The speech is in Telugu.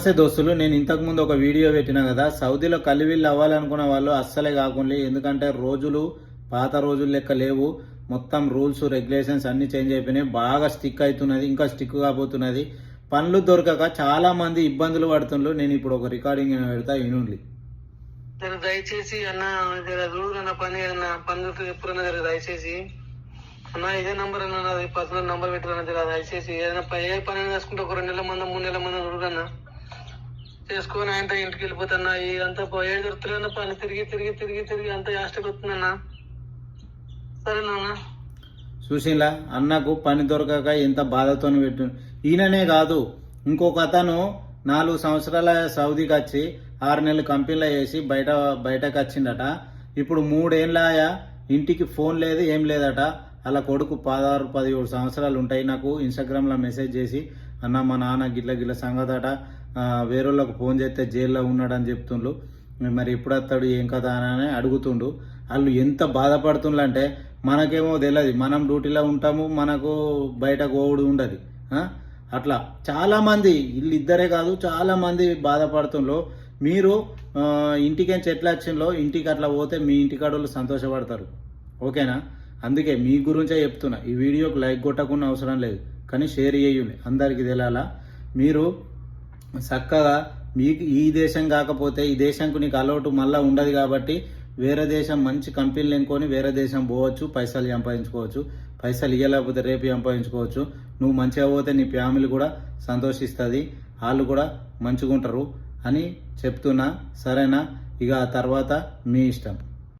నమస్తే దోస్తులు, నేను ఇంతకు ముందు ఒక వీడియో పెట్టినా కదా, సౌదీలో కలివిళ్ళు అవ్వాలనుకున్న వాళ్ళు అస్సలే కాకుండా, ఎందుకంటే రోజులు పాత రోజులు లెక్క లేవు. మొత్తం రూల్స్ రెగ్యులేషన్స్ అన్ని చేంజ్ అయిపోయినాయి. బాగా స్టిక్ అవుతున్నది, ఇంకా స్టిక్ కాబోతున్నది. పనులు దొరకక చాలా మంది ఇబ్బందులు పడుతున్నారు. నేను ఇప్పుడు ఒక రికార్డింగ్ పెడతా, వినుండి. దయచేసి అన్న పని అన్న పనులు ఎప్పుడన్నా జరగదు. దయచేసి అన్న ఇదే నంబర్ అన్న, నాది పర్సనల్ నంబర్ పెట్టాలన్న. దయచేసి ఏదైనా ఏ పని చేసుకుంటే ఒక 2 నెలల మంది 3 నెలల మంది చూడన్నా చేసుకొని ఆయన ఇంటికి వెళ్ళిపోతున్నా. ఇదంతా ఏడు దొరుకుతున్నా పని తిరిగి తిరిగి తిరిగి తిరిగి అంతా యాస్టకి వస్తుందన్నా. సరేనా చూసిలా, అన్నకు పని దొరకక ఎంత బాధతో పెట్టు. ఈయననే కాదు, ఇంకొక అతను 4 సంవత్సరాల సౌదీకి వచ్చి 6 నెలలు కంపెనీలో చేసి బయటకు వచ్చిందట. ఇప్పుడు 3 ఏళ్ళ ఇంటికి ఫోన్ లేదు, ఏం లేదట. అలా కొడుకు 16, 17 సంవత్సరాలు ఉంటాయి. నాకు ఇన్స్టాగ్రామ్లో మెసేజ్ చేసి, అన్న మా నాన్న గిట్ల సంగతి అట, వేరేళ్ళకు ఫోన్ చేస్తే జైల్లో ఉన్నాడని చెప్తుండ్రు, మరి ఎప్పుడు వస్తాడు ఏం కదా అని అడుగుతుండు. వాళ్ళు ఎంత బాధపడుతుండ్రు అంటే, మనకేమో తెలియదు, మనం డ్యూటీలో ఉంటాము, మనకు బయటకు పోవుడు ఉండదు. అట్లా చాలామంది, వీళ్ళిద్దరే కాదు చాలామంది బాధపడుతుండ్రు. మీరు ఇంటికేం చెట్లు వచ్చిందో ఇంటికి అట్లా పోతే మీ ఇంటికాడోళ్ళు సంతోషపడతారు. ఓకేనా? అందుకే మీ గురించే చెప్తున్నా. ఈ వీడియోకి లైక్ కొట్టకుండా అవసరం లేదు, కానీ షేర్ చేయండి, అందరికీ తెలియాలా. మీరు చక్కగా మీకు ఈ దేశం కాకపోతే ఈ దేశంకు నీకు అలవాటు మళ్ళీ ఉండదు కాబట్టి వేరే దేశం మంచి కంపెనీలు ఎన్నుకొని వేరే దేశం పోవచ్చు, పైసలు సంపాదించుకోవచ్చు. పైసలు ఇవ్వలేకపోతే రేపు సంపాదించుకోవచ్చు. నువ్వు మంచిగా పోతే నీ ఫ్యామిలీ కూడా సంతోషిస్తుంది, వాళ్ళు కూడా మంచిగా ఉంటారు అని చెప్తున్నా. సరేనా? ఇక ఆ తర్వాత మీ ఇష్టం.